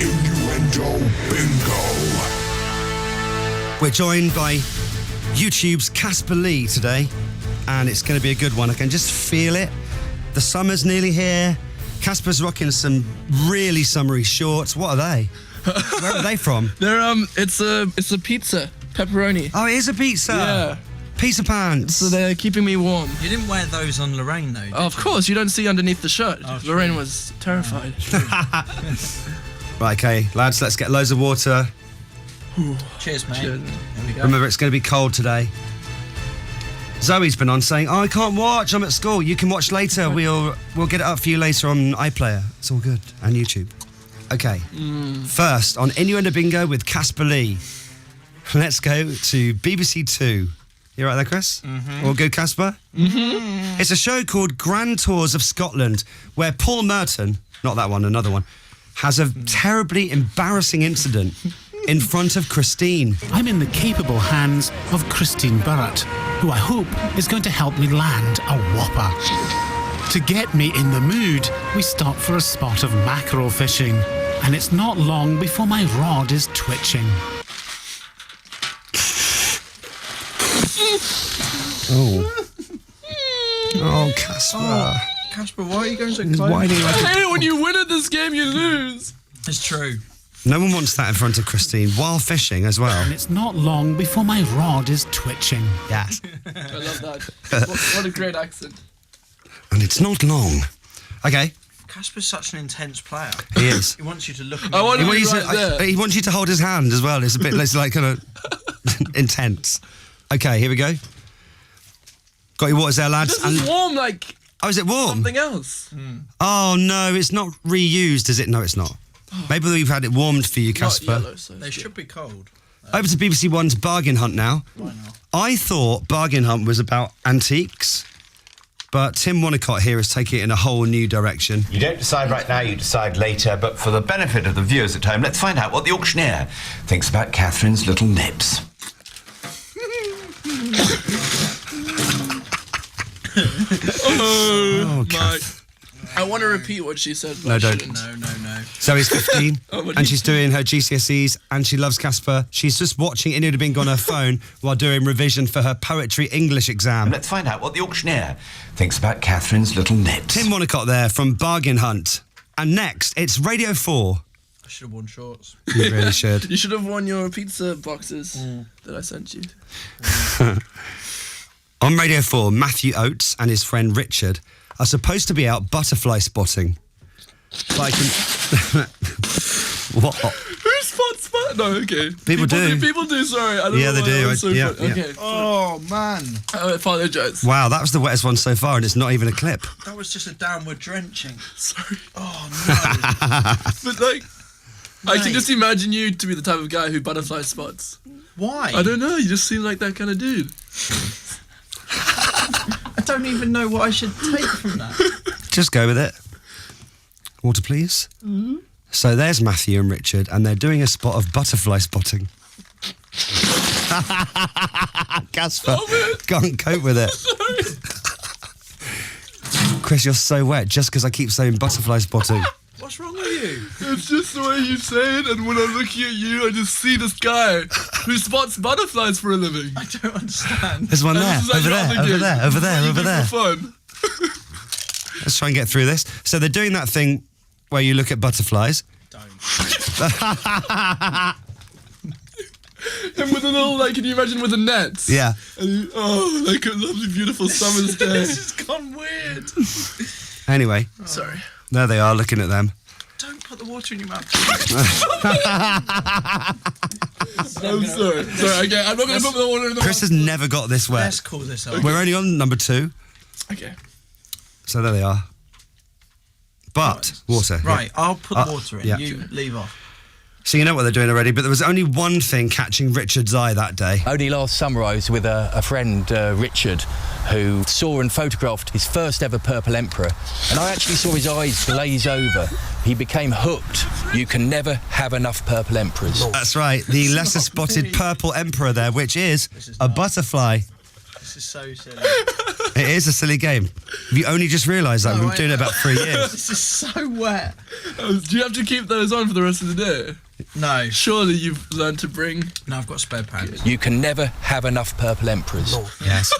Innuendo Bingo. We're joined by YouTube's Caspar Lee today, and it's going to be a good one. I can just feel it. The summer's nearly here. Caspar's rocking some really summery shorts. What are they? Where are they from? They're it's a pizza, pepperoni. Oh, it is a pizza. Yeah. Pizza pants. So they're keeping me warm. You didn't wear those on Lorraine though. Of course, you don't see underneath the shirt. Oh, Lorraine was terrified. Right, okay, lads, let's get loads of water. Cheers, mate. Cheers. There we go. Remember, it's going to be cold today. Zoe's been on saying, "Oh, I can't watch. I'm at school. You can watch later. We'll get it up for you later on iPlayer. It's all good, and YouTube." Okay. First on Innuendo Bingo with Caspar Lee. Let's go to BBC Two. You right there, Chris? Mm-hmm. All good, Caspar? Mm-hmm. It's a show called Grand Tours of Scotland, where Paul Merton, not that one, another one, has a terribly embarrassing incident in front of Christine. I'm in the capable hands of Christine Burrett, who I hope is going to help me land a whopper. To get me in the mood, we stop for a spot of mackerel fishing, and it's not long before my rod is twitching. Oh, Caspar. Caspar, why are you going so close? Why do you I hate it when you win at this game, you lose. It's true. No one wants that in front of Christine while fishing as well. And it's not long before my rod is twitching. Yes. I love that. What a great accent. And it's not long. Okay. Caspar's such an intense player. He is. He wants you to look at I me. want to be He right there. he wants you to hold his hand as well. It's a bit less like kind of intense. Okay, here we go. Got your waters there, lads. This is warm like Oh, is it warm? something else. Oh no, it's not reused, is it? No, it's not. Maybe we've had it warmed for you, Not Caspar. yellow, so They should be cold. Over to BBC One's Bargain Hunt now. Why not? I thought Bargain Hunt was about antiques, but Tim Wanacott here is taking it in a whole new direction. You don't decide right now, you decide later, but for the benefit of the viewers at home, let's find out what the auctioneer thinks about Catherine's little nips. Oh, my. I want to repeat what she said, but No, I don't. shouldn't. No. Zoe's 15 Oh, what and do she's doing her GCSEs and she loves Caspar. She's just watching Innuendo Bingo on her phone while doing revision for her poetry English exam. Let's find out what the auctioneer thinks about Catherine's little nips. Tim Wanacott there from Bargain Hunt. And next, it's Radio 4. I should have worn shorts. You really should. You should have won your pizza boxes that I sent you. On Radio 4, Matthew Oates and his friend Richard are supposed to be out butterfly spotting. But I can... What? Who spot? No, okay. People do. People do, sorry. I don't Yeah, know they why do. I was so Yeah, funny. yeah. Okay. Oh, man. I apologise. Wow, that was the wettest one so far and it's not even a clip. That was just a downward drenching. Sorry. Oh, no. But like, I can Mate. just imagine you to be the type of guy who butterfly spots. Why? I don't know, you just seem like that kind of dude. I don't even know what I should take from that. Just go with it. Water, please. Mm-hmm. So there's Matthew and Richard, and they're doing a spot of butterfly spotting. Caspar, can't cope with it. Chris, you're so wet just because I keep saying butterfly spotting. What's wrong with you? It's just the way you say it, and when I'm looking at you, I just see this guy who spots butterflies for a living. I don't understand. There's one there, This is like over your there, other over there, game. over there, What over you there. do for fun. Let's try and get through this. So they're doing that thing where you look at butterflies. Don't. And with a little, like, can you imagine with a net? Yeah. And you, like a lovely, beautiful summer's day. This has gone weird. Anyway, Sorry. there they are looking at them. Don't put the water in your mouth. I'm sorry. Sorry, okay, I'm not going to put the water in the Chris has never got this wet. Let's call this up. We're only on number 2. Okay. So there they are. But, water. yeah. Right, I'll put the water in. yeah. You leave off. So you know what they're doing already, but there was only one thing catching Richard's eye that day. Only last summer I was with a friend, Richard, who saw and photographed his first ever Purple Emperor, and I actually saw his eyes glaze over. He became hooked. You can never have enough Purple Emperors. That's right, the lesser spotted purple emperor there, which is a butterfly. This is so silly. It is a silly game. Have you only just realised that? No, We've I been doing it know. about 3 years. This is so wet. Do you have to keep those on for the rest of the day? No. Surely you've learned to bring... No, I've got spare pants. You can never have enough purple emperors. Yes.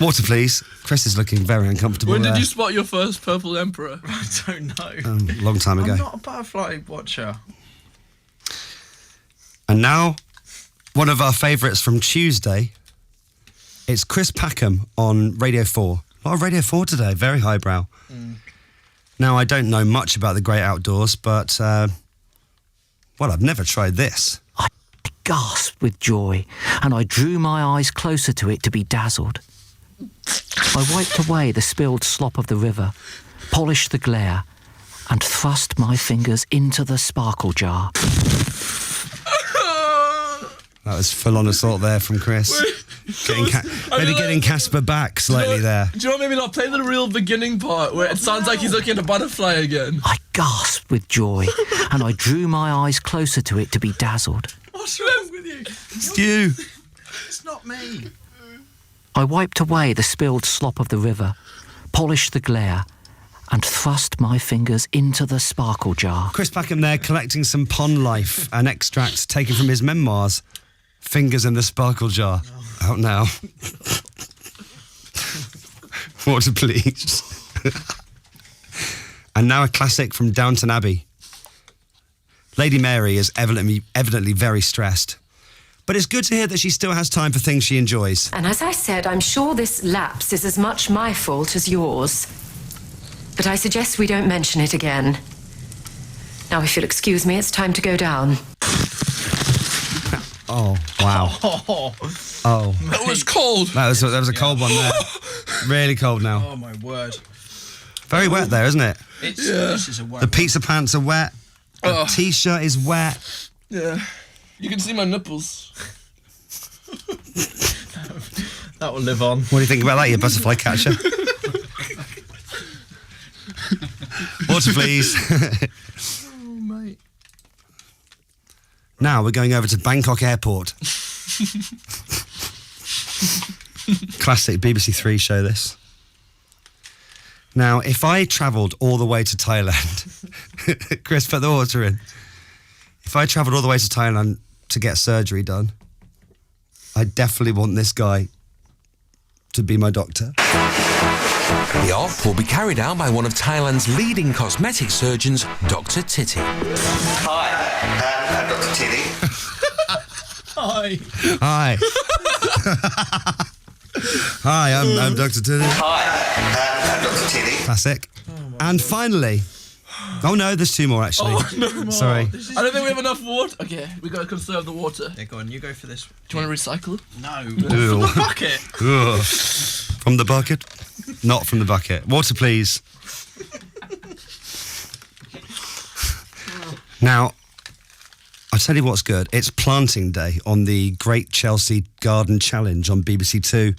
Water, please. Chris is looking very uncomfortable When there. did you spot your first purple emperor? I don't know. Long time ago. I'm not a butterfly watcher. And now, one of our favourites from Tuesday. It's Chris Packham on Radio 4. A lot of Radio 4 today, very highbrow. Now, I don't know much about the great outdoors, but, well, I've never tried this. I gasped with joy, and I drew my eyes closer to it to be dazzled. I wiped away the spilled slop of the river, polished the glare, and thrust my fingers into the sparkle jar. That was full-on assault there from Chris. Getting Caspar back slightly there. Do you want maybe not play the real beginning part where it sounds like he's looking at a butterfly again? I gasped with joy, and I drew my eyes closer to it to be dazzled. What's wrong with you? It's you. It's not me. I wiped away the spilled slop of the river, polished the glare, and thrust my fingers into the sparkle jar. Chris Packham there collecting some pond life and extracts taken from his memoirs. Fingers in the sparkle jar. Out now. Water, please. And now a classic from Downton Abbey. Lady Mary is evidently very stressed. But it's good to hear that she still has time for things she enjoys. And as I said, I'm sure this lapse is as much my fault as yours. But I suggest we don't mention it again. Now, if you'll excuse me, it's time to go down. Oh, wow. Oh. That was cold. That was a cold one there. Really cold now. Oh, my word. Very wet there, isn't it? This is a wet The pizza pants are wet. The T-shirt is wet. Yeah. You can see my nipples. That will live on. What do you think about that, you butterfly catcher? Water, please. Oh, mate. Now we're going over to Bangkok Airport. Classic BBC Three show, this. Now, if I travelled all the way to Thailand... Chris, put the water in. If I travelled all the way to Thailand to get surgery done, I definitely want this guy to be my doctor. The op will be carried out by one of Thailand's leading cosmetic surgeons, Dr. Titty. Hi, I'm Dr. Titty. Hi. Hi. Hi, I'm Dr. Titty. Hi, I'm Dr. Titty. Classic. And finally... Oh no, there's two more actually. Oh, no. Sorry. I don't think we have enough water. Okay, we gotta conserve the water. Yeah, go on, you go for this. Do you want to recycle? No. Ew. The bucket. Ugh. From the bucket? Not from the bucket. Water, please. Now, I'll tell you what's good. It's planting day on the Great Chelsea Garden Challenge on BBC Two.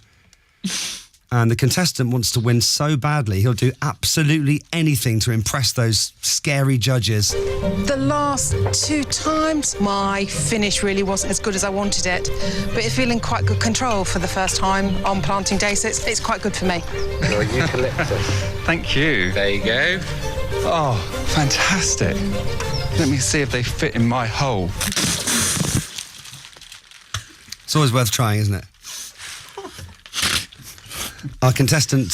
And the contestant wants to win so badly, he'll do absolutely anything to impress those scary judges. The last 2 times, my finish really wasn't as good as I wanted it, but it's feeling quite good control for the first time on planting day, so it's quite good for me. Your eucalyptus. Thank you. There you go. Oh, fantastic. Let me see if they fit in my hole. It's always worth trying, isn't it? Our contestant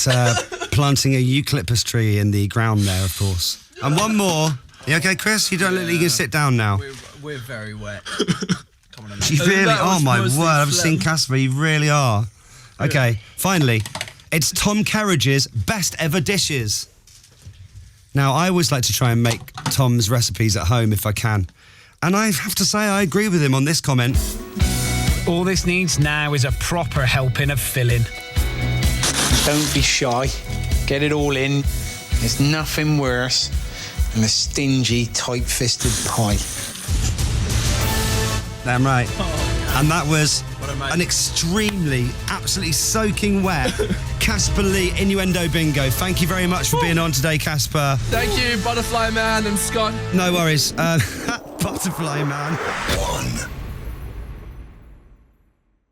planting a eucalyptus tree in the ground there, of course. And one more. You okay, Chris? You can sit down now. We're very wet. Come on, You really are, my word. I've seen Caspar. You really are. Okay, finally, it's Tom Carriage's best ever dishes. Now, I always like to try and make Tom's recipes at home if I can. And I have to say, I agree with him on this comment. All this needs now is a proper helping of filling. Don't be shy. Get it all in. There's nothing worse than a stingy, tight-fisted pie. Damn right. And that was an extremely, absolutely soaking wet Caspar Lee Innuendo Bingo. Thank you very much for being on today, Caspar. Thank you, Butterfly Man and Scott. No worries. Butterfly Man. 1.